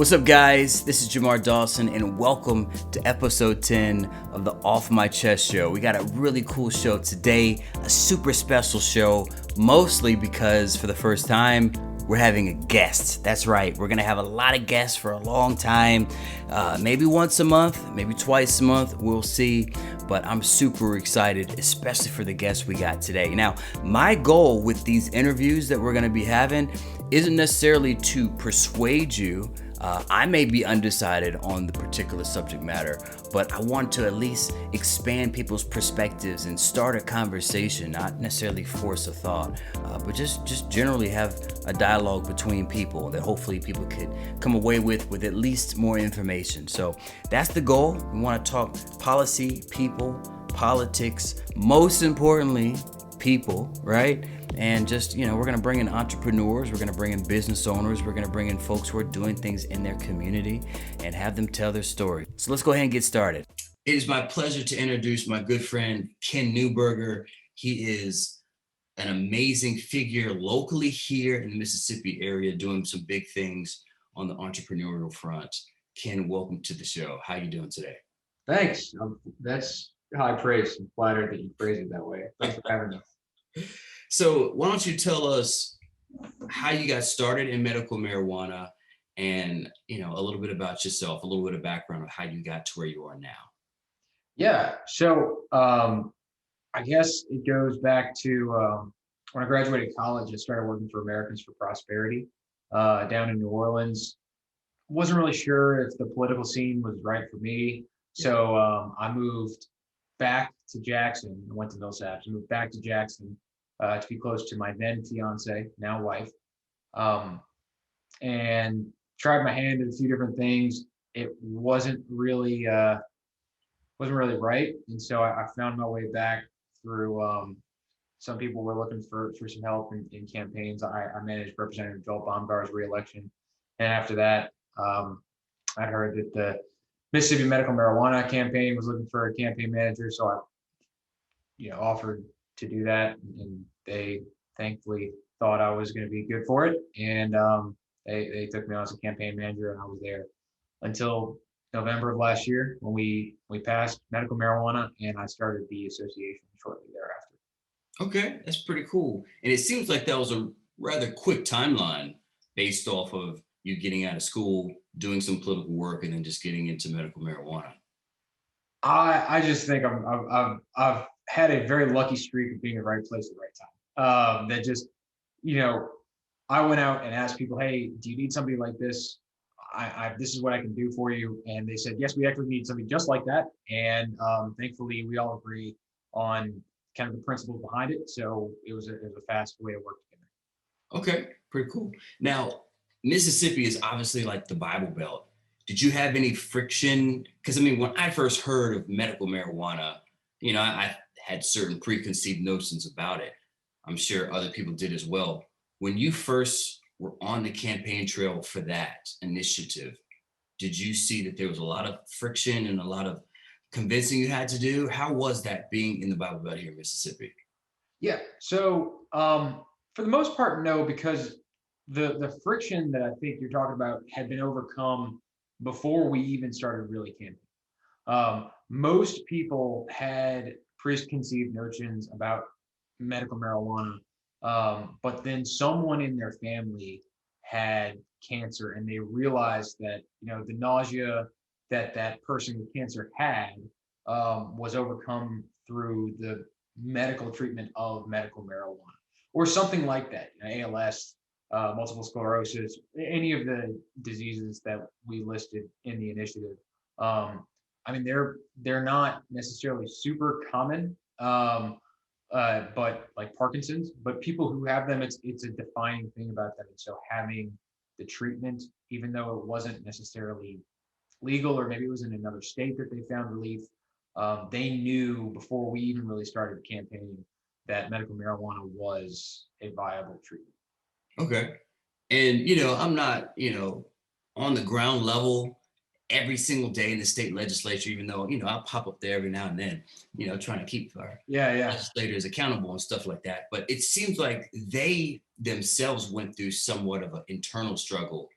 What's up, guys? This is Jamar Dawson, and welcome to episode 10 of the Off My Chest show. We got a really cool show today, a super special show, mostly because for the first time, we're having a guest. That's right, we're gonna have a lot of guests for a long time, maybe once a month, maybe twice a month, we'll see. But I'm super excited, especially for the guests we got today. Now, my goal with these interviews that we're gonna be having isn't necessarily to persuade you. I may be undecided on the particular subject matter, but I want to at least expand people's perspectives and start a conversation, not necessarily force a thought, but just generally have a dialogue between people that hopefully people could come away with at least more information. So that's the goal. We want to talk policy, people, politics, most importantly, people, right? And just, we're going to bring in entrepreneurs, we're going to bring in business owners, we're going to bring in folks who are doing things in their community and have them tell their story. So let's go ahead and get started. It is my pleasure to introduce my good friend, Ken Newburger. He is an amazing figure locally here in the Mississippi area, doing some big things on the entrepreneurial front. Ken, welcome to the show. How are you doing today? Thanks. That's high praise. I'm flattered that you phrase it that way. Thanks for having me. So why don't you tell us how you got started in medical marijuana and, a little bit about yourself, a little bit of background of how you got to where you are now. Yeah. So I guess it goes back to when I graduated college, I started working for Americans for Prosperity down in New Orleans. Wasn't really sure if the political scene was right for me. So I moved back to Jackson. I went to Millsaps. I moved back to Jackson to be close to my then fiance, now wife, and tried my hand at a few different things. It wasn't really right, and so I found my way back through. Some people were looking for some help in campaigns. I managed Representative Joel Baumgart's reelection, and after that, I heard that the Mississippi Medical Marijuana Campaign was looking for a campaign manager, so I offered to do that, and they thankfully thought I was going to be good for it, and they took me on as a campaign manager, and I was there until November of last year when we passed medical marijuana, and I started the association shortly thereafter. Okay, that's pretty cool. And it seems like that was a rather quick timeline based off of you getting out of school, doing some political work, and then just getting into medical marijuana. I just think I've had a very lucky streak of being in the right place at the right time. That just, I went out and asked people, hey, do you need somebody like this? This is what I can do for you. And they said, yes, we actually need somebody just like that. And thankfully, we all agree on kind of the principles behind it. So it was a fast way to work together. Okay, pretty cool. Now, Mississippi is obviously like the Bible Belt. Did you have any friction? Because when I first heard of medical marijuana, I had certain preconceived notions about it. I'm sure other people did as well. When you first were on the campaign trail for that initiative, did you see that there was a lot of friction and a lot of convincing you had to do? How was that being in the Bible Belt here in Mississippi? Yeah. So for the most part, no, because the friction that I think you're talking about had been overcome before we even started really camping. Most people had preconceived notions about medical marijuana, but then someone in their family had cancer, and they realized that the nausea that person with cancer had was overcome through the medical treatment of medical marijuana, or something like that. ALS, multiple sclerosis, any of the diseases that we listed in the initiative. They're not necessarily super common, but like Parkinson's, but people who have them, it's a defining thing about them. And so having the treatment, even though it wasn't necessarily legal, or maybe it was in another state that they found relief, they knew before we even really started the campaign that medical marijuana was a viable treatment. Okay. And, I'm not, on the ground level every single day in the state legislature, even though, I'll pop up there every now and then, trying to keep our legislators accountable and stuff like that. But it seems like they themselves went through somewhat of an internal struggle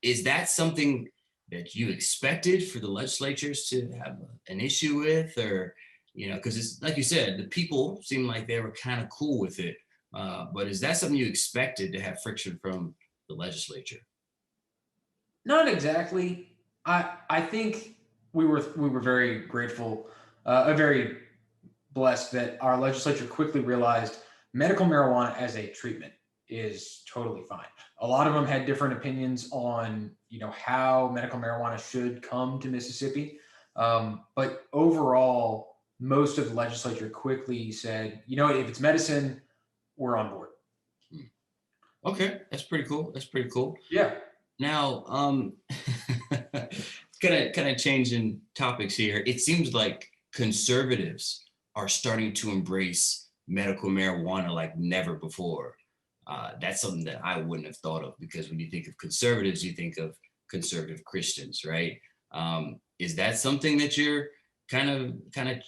Is that something that you expected for the legislatures to have an issue with, or because it's like you said, the people seem like they were kind of cool with it. But is that something you expected to have friction from the legislature? Not exactly. I think we were very grateful, very blessed that our legislature quickly realized medical marijuana as a treatment is totally fine. A lot of them had different opinions on, how medical marijuana should come to Mississippi. But overall, most of the legislature quickly said, if it's medicine, we're on board. Okay, that's pretty cool. That's pretty cool. Yeah. Now, kind of changing topics here. It seems like conservatives are starting to embrace medical marijuana like never before. That's something that I wouldn't have thought of, because when you think of conservatives, you think of conservative Christians, right? Is that something that you're kind of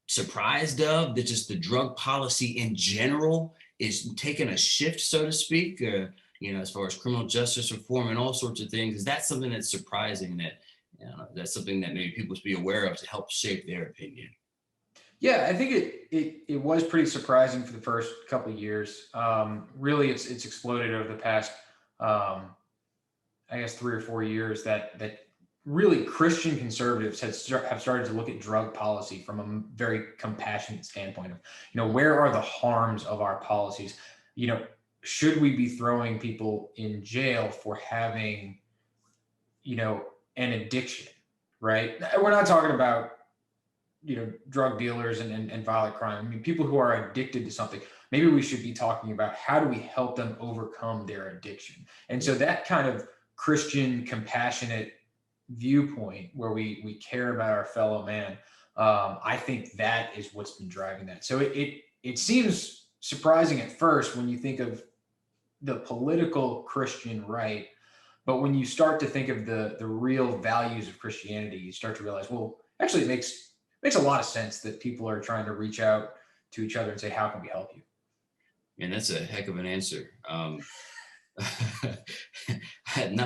surprised of, that just the drug policy in general is taking a shift, so to speak, as far as criminal justice reform and all sorts of things? Is that something that's surprising, that that's something that maybe people should be aware of to help shape their opinion? Yeah, I think it was pretty surprising for the first couple of years. Really, it's exploded over the past, I guess, 3 or 4 years. That really Christian conservatives have started to look at drug policy from a very compassionate standpoint of, where are the harms of our policies? Should we be throwing people in jail for having, an addiction, right? We're not talking about, drug dealers and violent crime. I mean, people who are addicted to something. Maybe we should be talking about how do we help them overcome their addiction. And so that kind of Christian compassionate viewpoint, where we care about our fellow man, I think that is what's been driving that. So it seems surprising at first when you think of the political Christian right, but when you start to think of the real values of Christianity, you start to realize, well, actually, it makes a lot of sense that people are trying to reach out to each other and say, how can we help you? And that's a heck of an answer. Not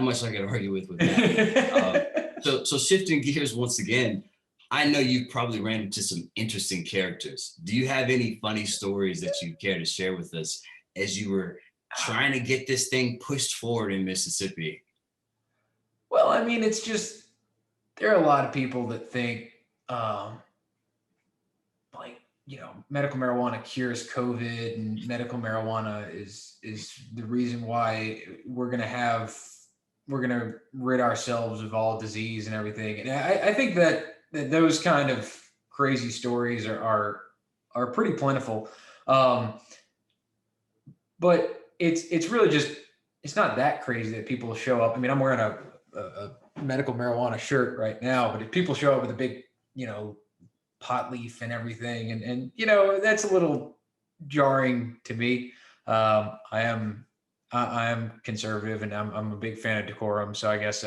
much I could argue with that. So shifting gears once again, I know you probably ran into some interesting characters. Do you have any funny stories that you care to share with us as you were trying to get this thing pushed forward in Mississippi? Well, I mean, it's just, there are a lot of people that think, like, medical marijuana cures COVID, and medical marijuana is the reason why we're gonna rid ourselves of all disease and everything. And I think that those kind of crazy stories are pretty plentiful. But it's really just, it's not that crazy that people show up. I mean, I'm wearing a medical marijuana shirt right now, but if people show up with a big, pot leaf and everything, and that's a little jarring to me. I am conservative, and I'm a big fan of decorum. So I guess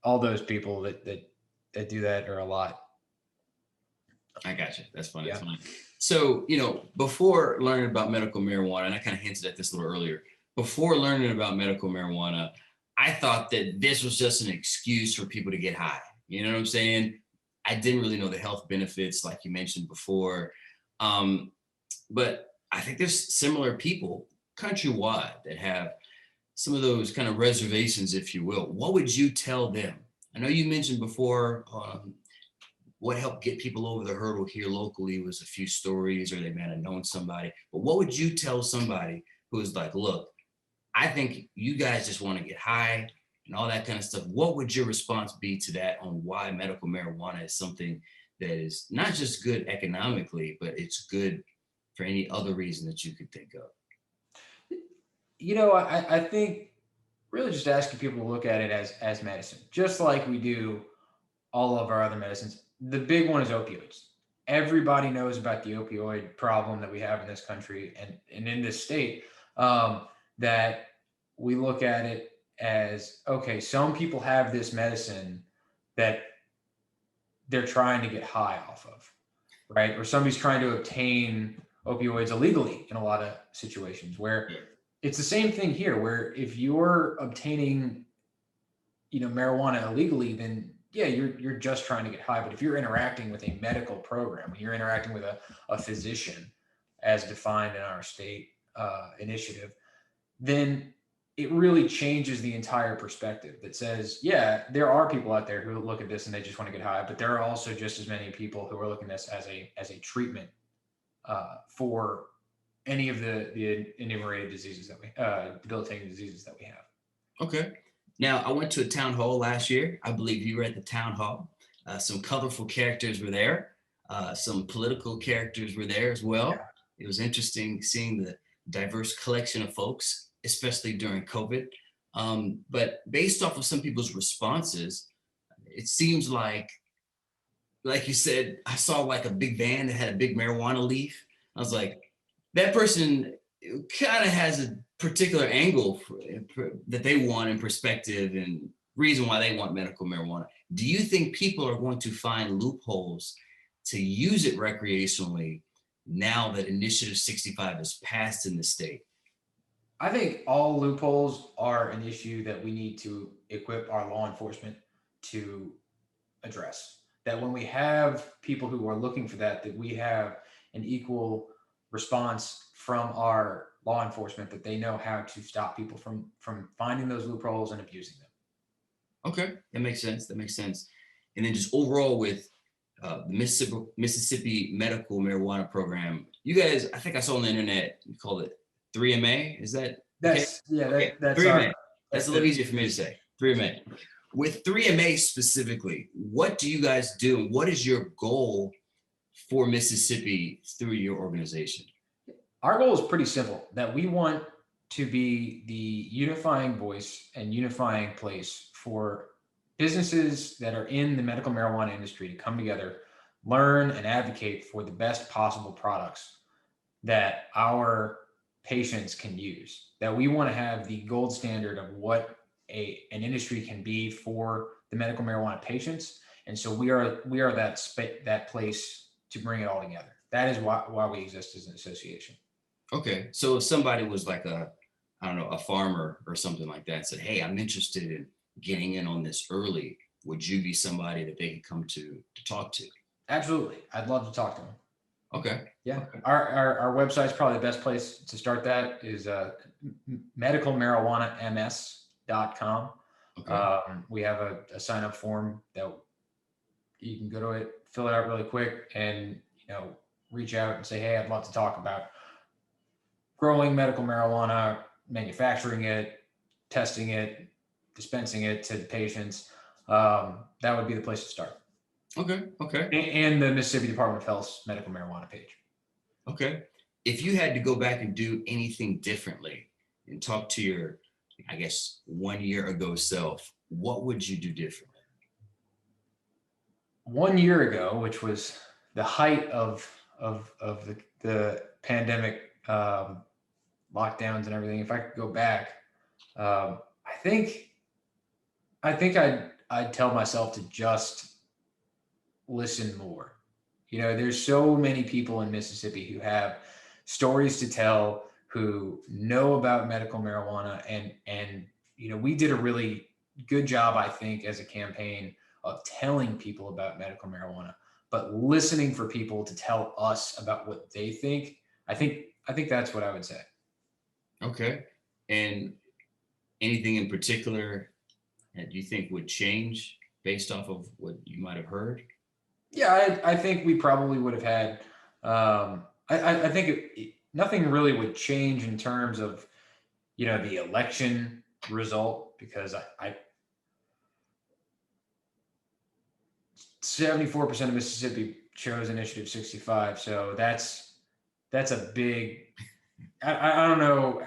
all those people that do that are a lot. I got you. That's funny. Yeah. That's funny. So, before learning about medical marijuana, and I kind of hinted at this a little earlier, before learning about medical marijuana, I thought that this was just an excuse for people to get high. You know what I'm saying? I didn't really know the health benefits, like you mentioned before. But I think there's similar people countrywide that have some of those kind of reservations, if you will. What would you tell them? I know you mentioned before, what helped get people over the hurdle here locally was a few stories, or they might have known somebody. But what would you tell somebody who is like, look, I think you guys just want to get high and all that kind of stuff? What would your response be to that, on why medical marijuana is something that is not just good economically, but it's good for any other reason that you could think of? I think really just asking people to look at it as medicine, just like we do all of our other medicines. The big one is opioids. Everybody knows about the opioid problem that we have in this country and in this state, that we look at it as, okay, some people have this medicine that they're trying to get high off of, right? Or somebody's trying to obtain opioids illegally in a lot of situations where it's the same thing here, where if you're obtaining, marijuana illegally, then yeah, you're just trying to get high. But if you're interacting with a medical program, when you're interacting with a physician, as defined in our state initiative, then it really changes the entire perspective. That says, yeah, there are people out there who look at this and they just want to get high, but there are also just as many people who are looking at this as a treatment for any of the enumerated diseases that we debilitating diseases that we have. Okay. Now, I went to a town hall last year. I believe you were at the town hall. Some colorful characters were there. Some political characters were there as Yeah. well. It was interesting seeing the diverse collection of folks, especially during COVID. But based off of some people's responses, it seems like you said, I saw like a big van that had a big marijuana leaf. I was like, that person kind of has a particular angle that they want in perspective and reason why they want medical marijuana. Do you think people are going to find loopholes to use it recreationally now that Initiative 65 is passed in the state? I think all loopholes are an issue that we need to equip our law enforcement to address. That when we have people who are looking for that we have an equal response from our law enforcement, that they know how to stop people from finding those loopholes and abusing them. Okay, that makes sense. That makes sense. And then just overall with the Mississippi Medical Marijuana Program, you guys, I think I saw on the internet, you call it 3MA. Is that okay? That's 3MA. That's a little easier for me to say. 3MA. With 3MA specifically, what do you guys do? What is your goal for Mississippi through your organization? Our goal is pretty simple, that we want to be the unifying voice and unifying place for businesses that are in the medical marijuana industry to come together, learn and advocate for the best possible products that our patients can use. That we want to have the gold standard of what an industry can be for the medical marijuana patients. And so we are that place to bring it all together. That is why we exist as an association. Okay, so if somebody was like I don't know, a farmer or something like that, and said, "Hey, I'm interested in getting in on this early," would you be somebody that they could come to talk to? Absolutely. I'd love to talk to them. Okay. Yeah. Okay. Our website's probably the best place to start. That is medicalmarijuanams.com. Okay. We have a sign up form that you can go to it, fill it out really quick, and reach out and say, "Hey, I'd love to talk about growing medical marijuana, manufacturing it, testing it, dispensing it to patients." That would be the place to start. Okay. Okay. And the Mississippi Department of Health's medical marijuana page. Okay. If you had to go back and do anything differently and talk to your, I guess, 1 year ago self, what would you do differently? 1 year ago, which was the height of the pandemic lockdowns and everything, if I could go back, I think I'd tell myself to just listen more. There's so many people in Mississippi who have stories to tell, who know about medical marijuana, and we did a really good job, I think, as a campaign of telling people about medical marijuana, but listening for people to tell us about what they think. I think that's what I would say. Okay. And anything in particular that you think would change based off of what you might have heard? Yeah, I think we probably would have had. I think nothing really would change in terms of the election result, because I 74% of Mississippi chose Initiative 65, so that's a big. I don't know,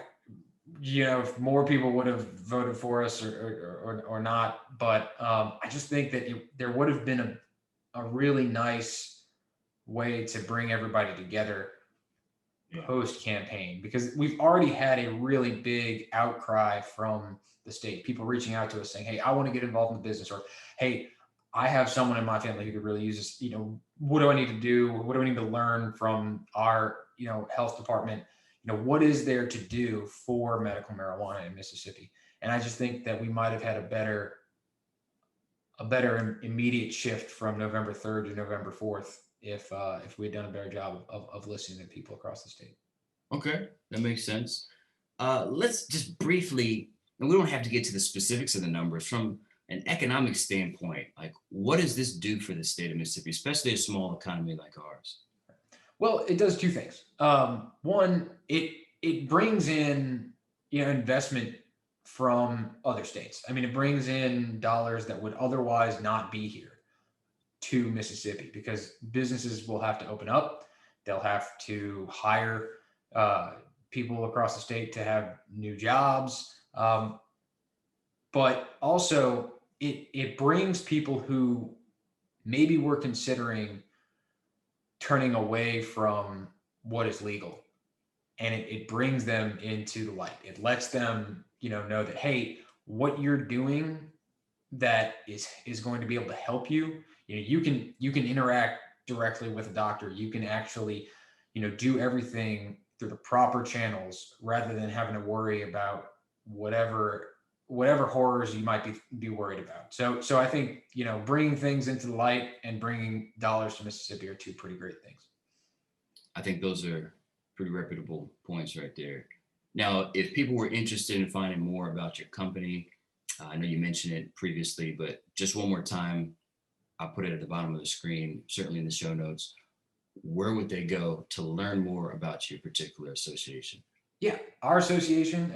if more people would have voted for us or not, but I just think that there would have been a really nice way to bring everybody together post campaign, because we've already had a really big outcry from the state, people reaching out to us saying, "Hey, I want to get involved in the business," or, "Hey, I have someone in my family who could really use this. What do I need to do? What do I need to learn from our, health department?" what is there to do for medical marijuana in Mississippi? And I just think that we might have had a better immediate shift from November 3rd to November 4th if we had done a better job of listening to people across the state. Okay, that makes sense. Let's just briefly, and we don't have to get to the specifics of the numbers, from an economic standpoint, like what does this do for the state of Mississippi, especially a small economy like ours? Well, it does two things. One, it brings in investment from other states. I mean, it brings in dollars that would otherwise not be here to Mississippi because businesses will have to open up. They'll have to hire people across the state to have new jobs. But also, it brings people who maybe were considering turning away from what is legal, and it brings them into the light. It lets them know that, hey, what you're doing that is going to be able to help you. You can interact directly with a doctor. You can actually do everything through the proper channels rather than having to worry about whatever horrors you might be worried about. So I think bringing things into the light and bringing dollars to Mississippi are two pretty great things. I think those are pretty reputable points right there. Now, if people were interested in finding more about your company, I know you mentioned it previously, but just one more time, I'll put it at the bottom of the screen, certainly in the show notes. Where would they go to learn more about your particular association? Yeah, our association,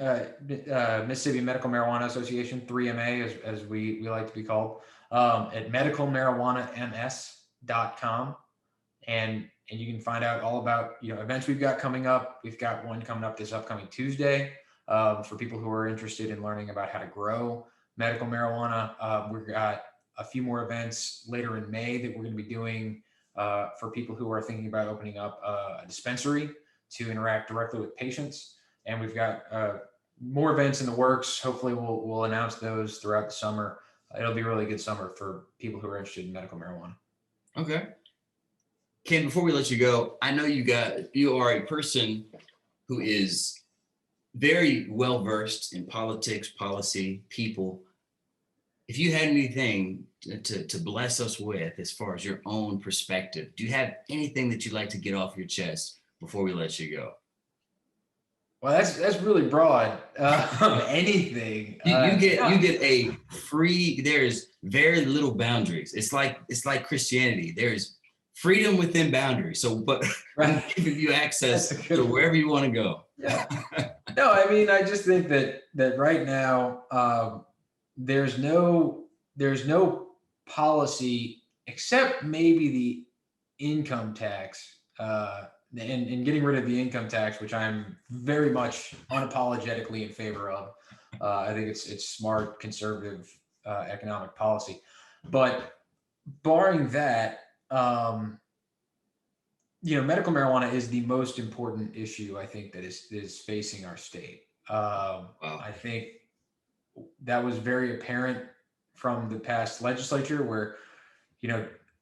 Mississippi Medical Marijuana Association, 3MA, as we like to be called, at medicalmarijuanams.com. And you can find out all about events we've got coming up. We've got one coming up this upcoming Tuesday for people who are interested in learning about how to grow medical marijuana. We've got a few more events later in May that we're going to be doing for people who are thinking about opening up a dispensary to interact directly with patients. And we've got more events in the works. Hopefully we'll announce those throughout the summer. It'll be a really good summer for people who are interested in medical marijuana. Okay. Ken, before we let you go, I know you are a person who is very well versed in politics, policy, people. If you had anything to bless us with as far as your own perspective, do you have anything that you'd like to get off your chest before we let you go? Well, that's really broad. Anything you get a free. There's very little boundaries. It's like Christianity. There's freedom within boundaries. So, but I'm giving you access to wherever you want to go. Yeah. No, I mean, I just think that right now there's no policy except maybe the income tax. And getting rid of the income tax, which I'm very much unapologetically in favor of. I think it's smart, conservative economic policy. But barring that, medical marijuana is the most important issue I think that is facing our state. Wow. I think that was very apparent from the past legislature where,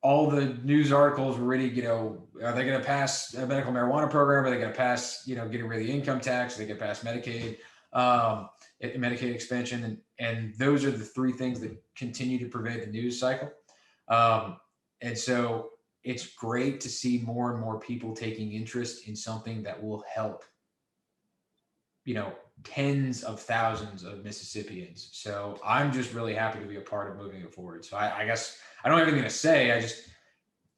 all the news articles were really, are they going to pass a medical marijuana program? Are they going to pass, getting rid of the income tax? Are they going to pass Medicaid, Medicaid expansion? And those are the three things that continue to pervade the news cycle. And so it's great to see more and more people taking interest in something that will help, tens of thousands of Mississippians. So I'm just really happy to be a part of moving it forward. So I guess I don't have anything to say. I just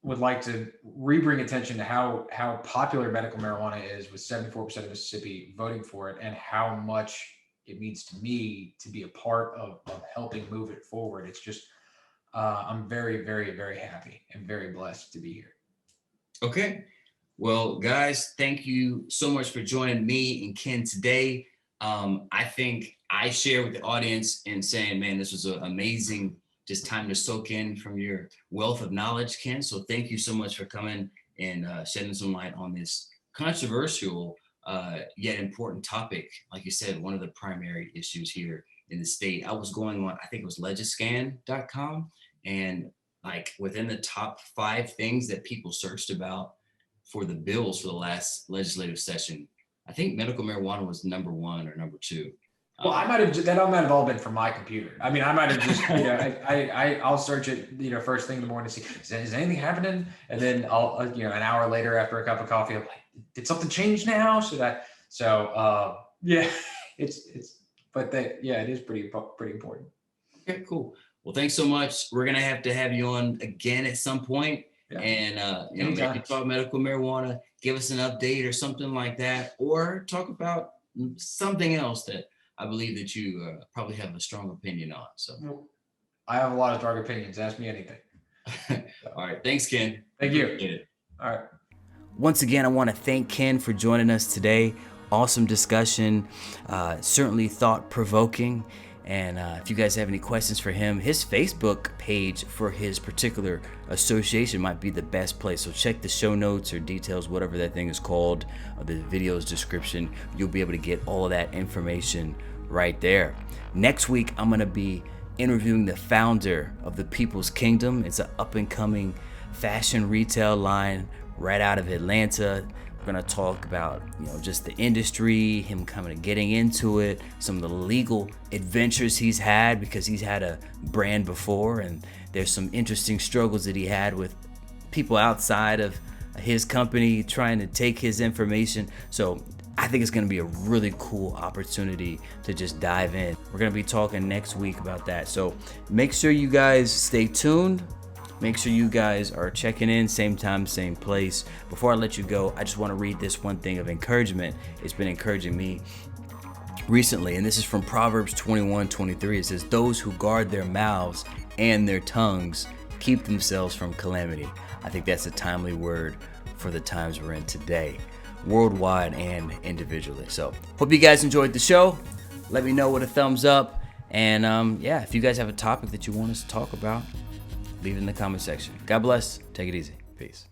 would like to bring attention to how popular medical marijuana is, with 74% of Mississippi voting for it, and how much it means to me to be a part of helping move it forward. It's just, I'm very, very, very happy and very blessed to be here. Okay. Well, guys, thank you so much for joining me and Ken today. I think I share with the audience in saying, man, this was an amazing just time to soak in from your wealth of knowledge, Ken. So thank you so much for coming and shedding some light on this controversial yet important topic. Like you said, one of the primary issues here in the state. I was going on, I think it was legiscan.com, and like within the top 5 things that people searched about for the bills for the last legislative session, I think medical marijuana was number 1 or number 2. Well, I might have all been from my computer. I mean, I might have just, I'll search it, first thing in the morning to see, is anything happening? And then I'll, an hour later after a cup of coffee, I'm like, did something change now? Yeah, it is pretty important. Okay, cool. Well, thanks so much. We're going to have you on again at some point. Yeah. And, maybe talk medical marijuana, give us an update or something like that, or talk about something else that I believe that you probably have a strong opinion on. So I have a lot of strong opinions. Ask me anything. All right. Thanks, Ken. Thank you. All right. Once again, I want to thank Ken for joining us today. Awesome discussion, certainly thought-provoking. And if you guys have any questions for him, his Facebook page for his particular association might be the best place. So check the show notes or details, whatever that thing is called, the video's description. You'll be able to get all of that information right there. Next week, I'm going to be interviewing the founder of the People's Kingdom. It's an up-and-coming fashion retail line right out of Atlanta. We're going to talk about, just the industry, him getting into it, some of the legal adventures he's had because he's had a brand before, and there's some interesting struggles that he had with people outside of his company trying to take his information. So I think it's going to be a really cool opportunity to just dive in. We're going to be talking next week about that. So make sure you guys stay tuned. Make sure you guys are checking in, same time, same place. Before I let you go, I just want to read this one thing of encouragement. It's been encouraging me recently, and this is from Proverbs 21:23. It says, "Those who guard their mouths and their tongues keep themselves from calamity." I think that's a timely word for the times we're in today, worldwide and individually. So hope you guys enjoyed the show. Let me know with a thumbs up. And if you guys have a topic that you want us to talk about, leave it in the comment section. God bless. Take it easy. Peace.